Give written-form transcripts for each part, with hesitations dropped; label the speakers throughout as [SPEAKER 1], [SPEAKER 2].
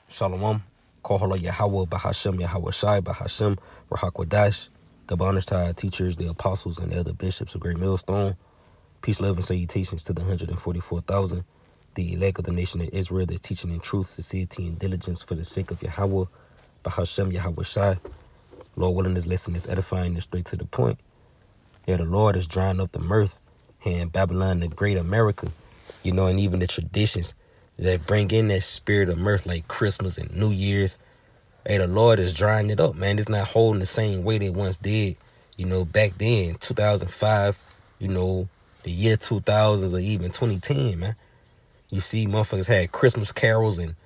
[SPEAKER 1] Shalom. Kohala Yahweh Bahashem Yahweh Shai Bahashem Rahakwadash. Double honors to our teachers, the apostles, and the other bishops of Great Millstone. Peace, love, and salutations to the 144,000, the elect of the nation of Israel that's teaching in truth, sincerity, and diligence for the sake of Yahweh Bahashem Yahweh Shai. Lord willing, this lesson is edifying and straight to the point. Yeah, the Lord is drying up the mirth here in Babylon, the great America, and even the traditions that bring in that spirit of mirth like Christmas and New Year's. Hey, the Lord is drying it up, man. It's not holding the same weight it once did, back then, 2005, the year 2000s or even 2010, man. You see, motherfuckers had Christmas carols and,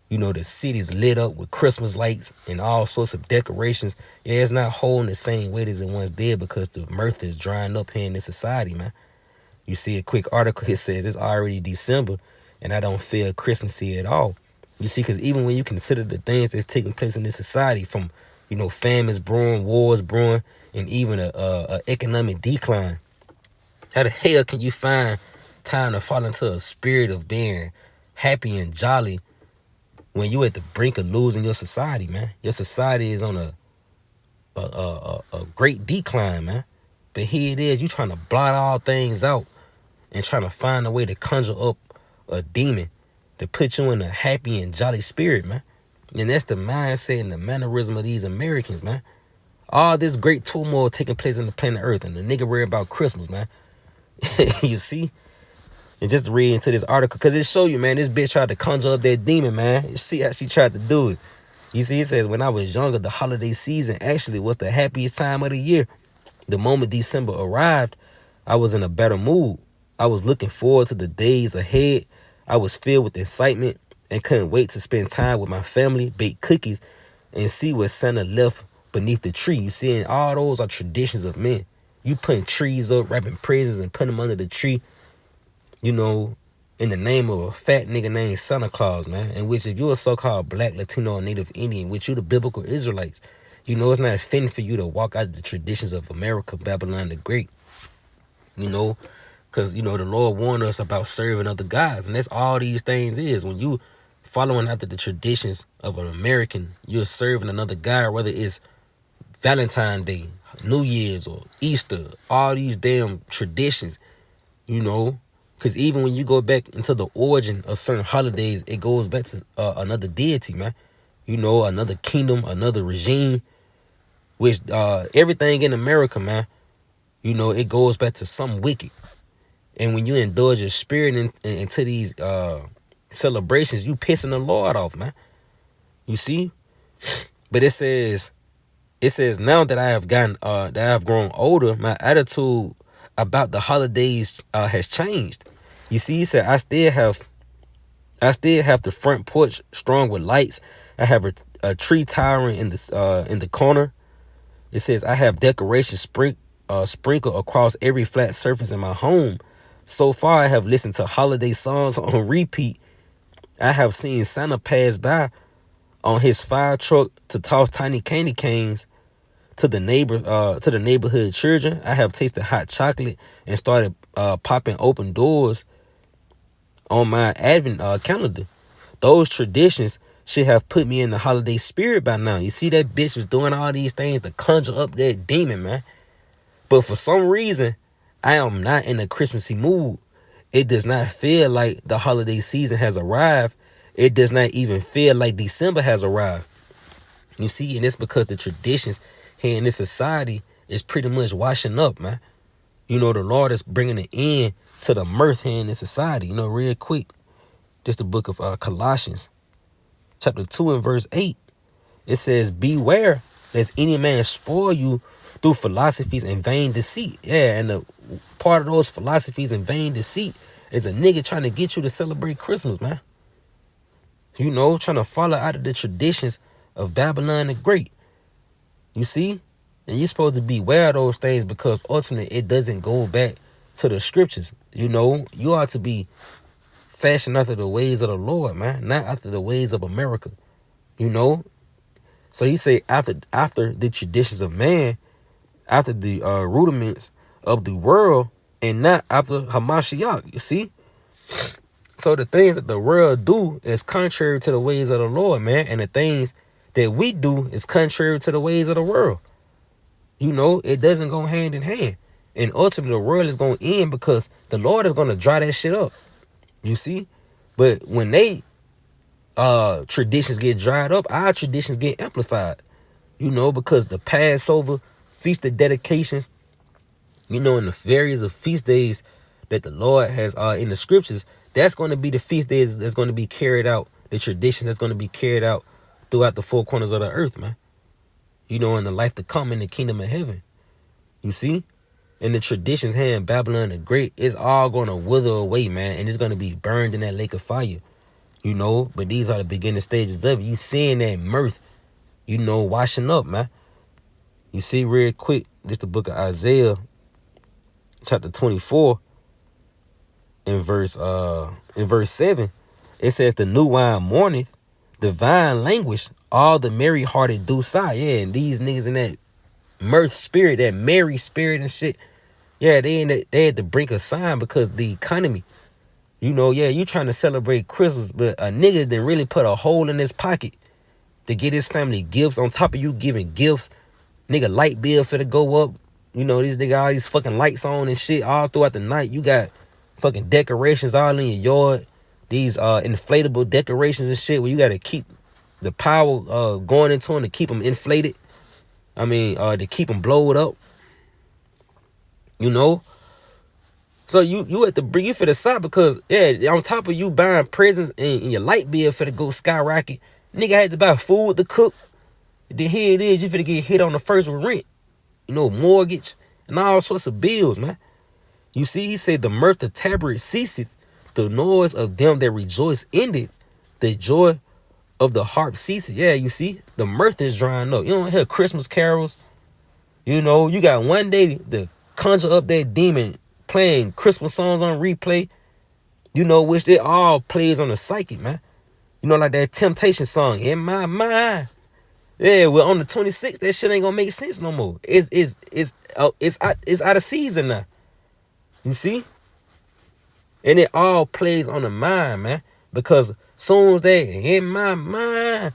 [SPEAKER 1] the cities lit up with Christmas lights and all sorts of decorations. Yeah, it's not holding the same weight as it once did because the mirth is drying up here in this society, man. You see a quick article here says it's already December and I don't feel Christmassy at all. You see, because even when you consider the things that's taking place in this society from, famines brewing, wars brewing, and even a economic decline, how the hell can you find time to fall into a spirit of being happy and jolly when you at the brink of losing your society, man? Your society is on a great decline, man. But here it is, you trying to blot all things out and trying to find a way to conjure up a demon to put you in a happy and jolly spirit, man. And that's the mindset and the mannerism of these Americans, man. All this great turmoil taking place on the planet Earth, and the nigga worry about Christmas, man. You see? And just to read into this article, because it show you, man, this bitch tried to conjure up that demon, man. You see how she tried to do it. You see, it says, when I was younger, the holiday season actually was the happiest time of the year. The moment December arrived, I was in a better mood. I was looking forward to the days ahead. I was filled with excitement and couldn't wait to spend time with my family, bake cookies, and see what Santa left beneath the tree. You see, and all those are traditions of men. You putting trees up, wrapping presents, and putting them under the tree, in the name of a fat nigga named Santa Claus, man. In which, if you're a so-called black, Latino, or Native Indian, which you the biblical Israelites, it's not fitting for you to walk out of the traditions of America, Babylon the Great, because, the Lord warned us about serving other gods. And that's all these things is. When you following after the traditions of an American, you're serving another God, whether it's Valentine's Day, New Year's, or Easter, all these damn traditions, because even when you go back into the origin of certain holidays, it goes back to another deity, man. Another kingdom, another regime, which everything in America, man, it goes back to something wicked. And when you indulge your spirit into these celebrations, you pissing the Lord off, man. You see? But it says now that I have grown older, my attitude about the holidays has changed. You see, he said I still have the front porch strung with lights. I have a tree towering in the corner. It says I have decorations sprinkled across every flat surface in my home. So far, I have listened to holiday songs on repeat. I have seen Santa pass by on his fire truck to toss tiny candy canes to the neighborhood children. I have tasted hot chocolate and started popping open doors on my Advent calendar. Those traditions should have put me in the holiday spirit by now. You see, that bitch was doing all these things to conjure up that demon, man. But for some reason, I am not in a Christmassy mood. It does not feel like the holiday season has arrived. It does not even feel like December has arrived. You see, and it's because the traditions here in this society is pretty much washing up, man. The Lord is bringing an end to the mirth here in this society. Real quick. This is the book of Colossians, chapter 2 and verse 8. It says, beware lest any man spoil you through philosophies and vain deceit. Yeah, and the part of those philosophies and vain deceit is a nigga trying to get you to celebrate Christmas, man. Trying to follow out of the traditions of Babylon the Great. You see? And you're supposed to beware of those things because ultimately it doesn't go back to the scriptures. You ought to be fashioned after the ways of the Lord, man, not after the ways of America. So he say after the traditions of man, after the rudiments of the world, and not after Hamashiach. You see? So the things that the world do is contrary to the ways of the Lord, man. And the things that we do is contrary to the ways of the world. You know, it doesn't go hand in hand. And ultimately the world is going to end because the Lord is going to dry that shit up. You see? But when they traditions get dried up, our traditions get amplified. You know, because the Passover, Feast of Dedications, you know, and the various of feast days that the Lord has in the scriptures, that's going to be the feast days that's going to be carried out, the traditions that's going to be carried out throughout the four corners of the earth, man. You know, in the life to come in the kingdom of heaven. You see? And the traditions here in Babylon the Great, it's all going to wither away, man. And it's going to be burned in that lake of fire. You know, but these are the beginning stages of it. You seeing that mirth, you know, washing up, man. You see real quick, this the book of Isaiah, chapter 24, in verse 7. It says, the new wine mourneth, the vine languish, all the merry hearted do sigh. Yeah, and these niggas in that mirth spirit, that merry spirit and shit, yeah, they at the brink of sign because the economy. You know, yeah, you trying to celebrate Christmas, but a nigga done really put a hole in his pocket to get his family gifts on top of you giving gifts. Nigga, light bill finna go up. You know, these nigga all these fucking lights on and shit all throughout the night. You got fucking decorations all in your yard. These inflatable decorations and shit where you gotta keep the power going into them to keep them inflated. I mean, to keep them blowed up. You know? So you at the bring you for the side because yeah, on top of you buying presents and your light bill for to go skyrocket, nigga had to buy food to cook. Then here it is, you finna get hit on the first with rent, you know, mortgage and all sorts of bills, man. You see, he said the mirth of tabret ceaseth, the noise of them that rejoice ended, the joy of the harp ceaseth. Yeah, you see, the mirth is drying up. You don't hear Christmas carols. You know, you got one day to conjure up that demon playing Christmas songs on replay, you know, which it all plays on the psychic, man. You know, like that Temptation song, In My Mind. Yeah, well, on the 26th, that shit ain't gonna make sense no more. It's out of season now. You see? And it all plays on the mind, man. Because soon as they in my mind,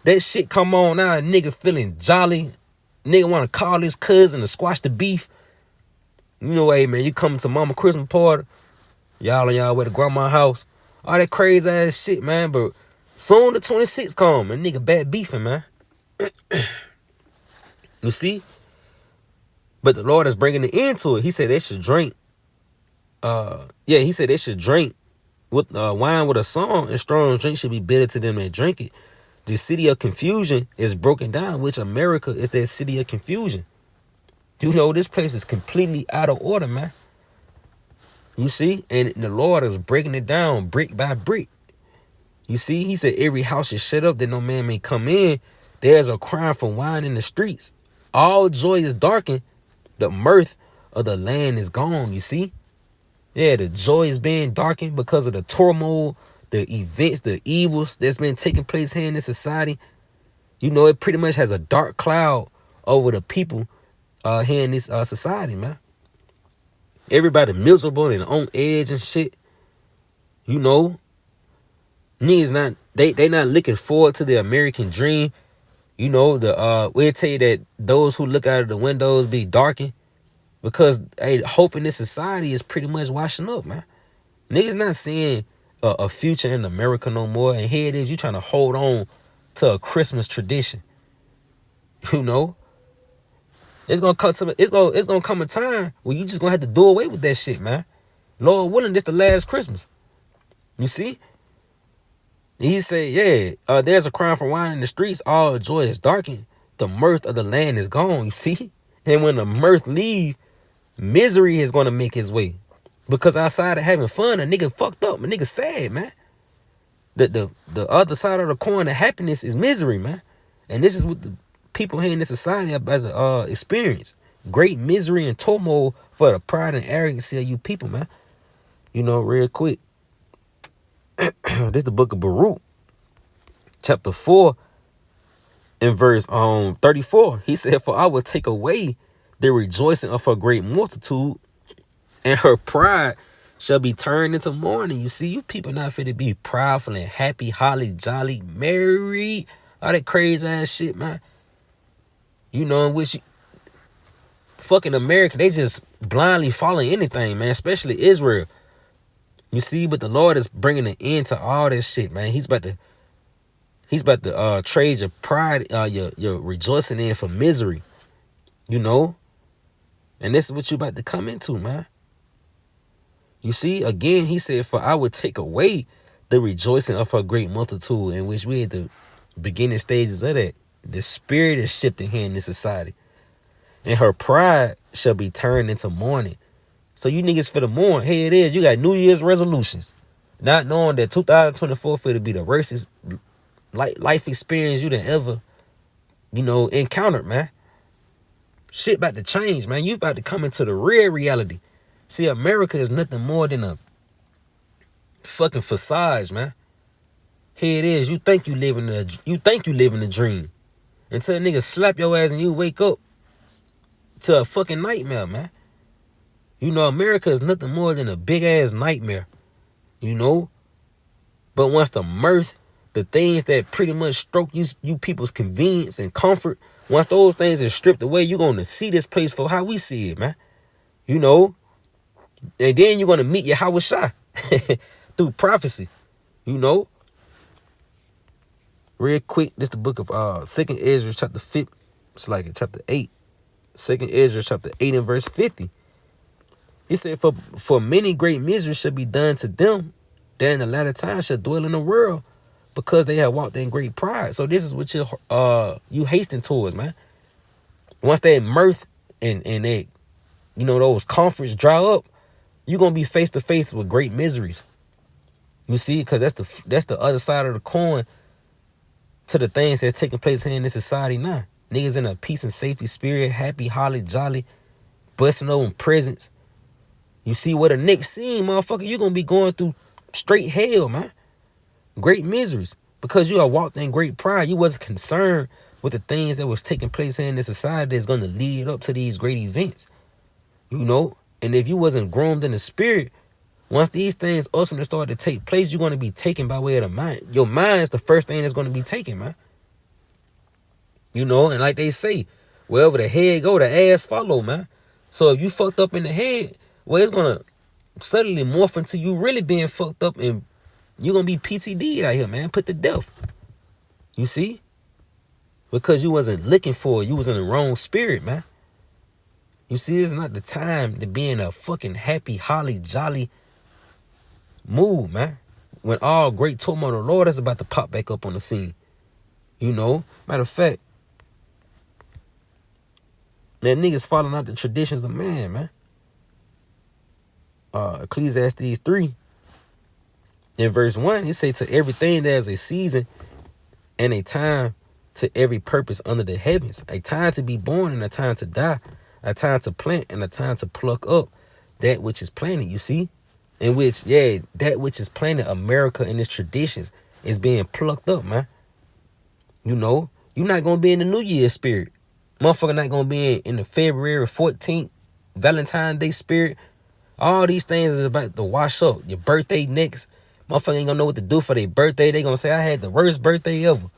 [SPEAKER 1] that shit come on now, a nigga feeling jolly. Nigga wanna call his cousin to squash the beef. You know, hey man, you coming to mama Christmas party, y'all on y'all way to grandma's house, all that crazy ass shit, man. But soon the 26th come, and nigga bad beefing, man. You see? But the Lord is bringing the end to it. He said they should drink. He said they should drink with wine with a song, and strong drink should be bitter to them that drink it. The city of confusion is broken down, which America is that city of confusion. You know, this place is completely out of order, man. You see? And the Lord is breaking it down brick by brick. You see? He said every house is shut up that no man may come in. There's a cry for wine in the streets. All joy is darkened. The mirth of the land is gone, you see? Yeah, the joy is being darkened because of the turmoil, the events, the evils that's been taking place here in this society. You know, it pretty much has a dark cloud over the people here in this society, man. Everybody miserable and on edge and shit. You know, niggas not they not looking forward to the American dream. You know, we'll tell you that those who look out of the windows be darkened because hey, hope in this society is pretty much washing up, man. Niggas not seeing a future in America no more, and here it is, you trying to hold on to a Christmas tradition. You know, it's gonna come a time where you just gonna have to do away with that shit, man. Lord willing, this the last Christmas. You see? He said, yeah, there's a cry for wine in the streets. All joy is darkened. The mirth of the land is gone, you see? And when the mirth leave, misery is going to make his way. Because outside of having fun, a nigga fucked up. A nigga sad, man. The other side of the coin of happiness is misery, man. And this is what the people here in this society are about to experience. Great misery and turmoil for the pride and arrogancy of you people, man. You know, real quick. This is the book of Baruch, chapter 4, in verse 34. He said, for I will take away the rejoicing of her great multitude, and her pride shall be turned into mourning. You see, you people not fit to be proudful and happy, holly, jolly, merry, all that crazy ass shit, man. You know, in which fucking America, they just blindly following anything, man, especially Israel. You see, but the Lord is bringing an end to all this shit, man. He's about to trade your pride, your rejoicing in for misery, you know. And this is what you about to come into, man. You see, again, he said, for I would take away the rejoicing of her great multitude, in which we at the beginning stages of that. The spirit is shifting here in this society. And her pride shall be turned into mourning. So you niggas for the mourn, here it is. You got New Year's resolutions. Not knowing that 2024 for to be the worst life experience you done ever, encountered, man. Shit about to change, man. You about to come into the real reality. See, America is nothing more than a fucking facade, man. Here it is. You think you living the dream. Until niggas slap your ass and you wake up to a fucking nightmare, man. You know, America is nothing more than a big ass nightmare. You know? But once the mirth, the things that pretty much stroke you people's convenience and comfort, once those things are stripped away, you're gonna see this place for how we see it, man. You know? And then you're gonna meet Yahweh Shai through prophecy. You know? Real quick, this the book of 2nd Ezra chapter 5. It's like chapter 8. 2nd Ezra chapter 8 and verse 50. He said, for many great miseries shall be done to them that in the latter time shall dwell in the world, because they have walked in great pride. So this is what you hasten towards, man. Once that mirth and that, those comforts dry up, you're gonna be face to face with great miseries. You see, because that's the other side of the coin to the things that's taking place here in this society now. Niggas in a peace and safety spirit, happy, holly, jolly, busting open presents. You see what a next scene, motherfucker, you're gonna be going through straight hell, man. Great miseries. Because you have walked in great pride. You wasn't concerned with the things that was taking place here in this society that's gonna lead up to these great events. You know? And if you wasn't groomed in the spirit, once these things ultimately start to take place, you're going to be taken by way of the mind. Your mind is the first thing that's going to be taken, man. You know, and like they say, wherever the head go, the ass follow, man. So if you fucked up in the head, well, it's going to suddenly morph into you really being fucked up, and you're going to be PTD'd out here, man. Put to death. You see? Because you wasn't looking for it. You was in the wrong spirit, man. You see, this is not the time to be in a fucking happy, holly, jolly mood, man. When all great turmoil of the Lord is about to pop back up on the scene. You know? Matter of fact, man, niggas following out the traditions of man. Ecclesiastes 3, in verse 1, it say, to everything there's a season and a time to every purpose under the heavens. A time to be born and a time to die. A time to plant and a time to pluck up that which is planted, you see? In which, that which is planted, America and its traditions, is being plucked up, man. You know? You're not going to be in the New Year spirit. Motherfucker not going to be in the February 14th Valentine's Day spirit. All these things is about to wash up. Your birthday next. Motherfucker ain't going to know what to do for their birthday. They going to say, I had the worst birthday ever.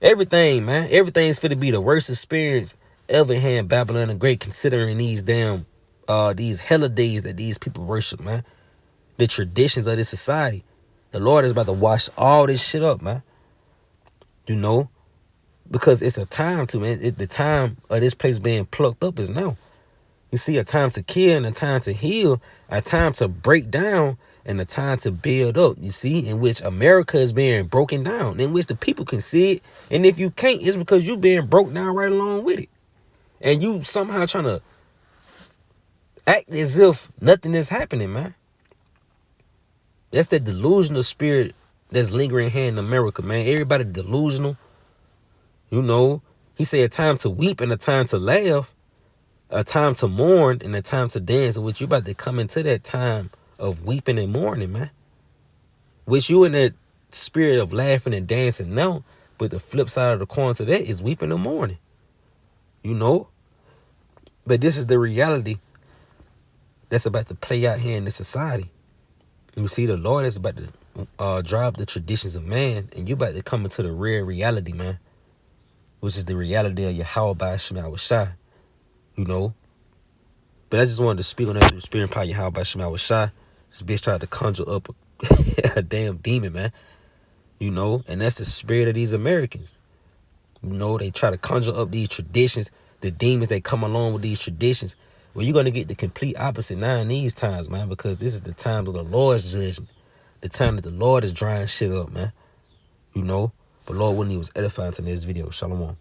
[SPEAKER 1] Everything, man. Everything's fit to be the worst experience ever here in Babylon the Great, considering these these holidays that these people worship, man. The traditions of this society. The Lord is about to wash all this shit up, man. You know? Because it's a time to, man. The time of this place being plucked up is now. You see, a time to kill and a time to heal, a time to break down and a time to build up, you see, in which America is being broken down, in which the people can see it. And if you can't, it's because you being broke down right along with it. And you somehow trying to act as if nothing is happening, man. That's the delusional spirit that's lingering here in America, man. Everybody delusional. You know, he said a time to weep and a time to laugh, a time to mourn and a time to dance, in which you about to come into that time of weeping and mourning, man. Which you in that spirit of laughing and dancing now, but the flip side of the coin to that is weeping and mourning. You know? But this is the reality that's about to play out here in this society. You see, the Lord is about to drop the traditions of man, and you about to come into the real reality, man, which is the reality of Yahweh Ba'ashem Yahushua, you know. But I just wanted to speak on that through spirit and power Yahweh Ba'ashem Yahushua. This bitch tried to conjure up a damn demon, man, you know, and that's the spirit of these Americans. You know, they try to conjure up these traditions, the demons that come along with these traditions. Well, you're going to get the complete opposite now in these times, man, because this is the time of the Lord's judgment. The time that the Lord is drying shit up, man. You know, but Lord, when he was edifying to this video. Shalom.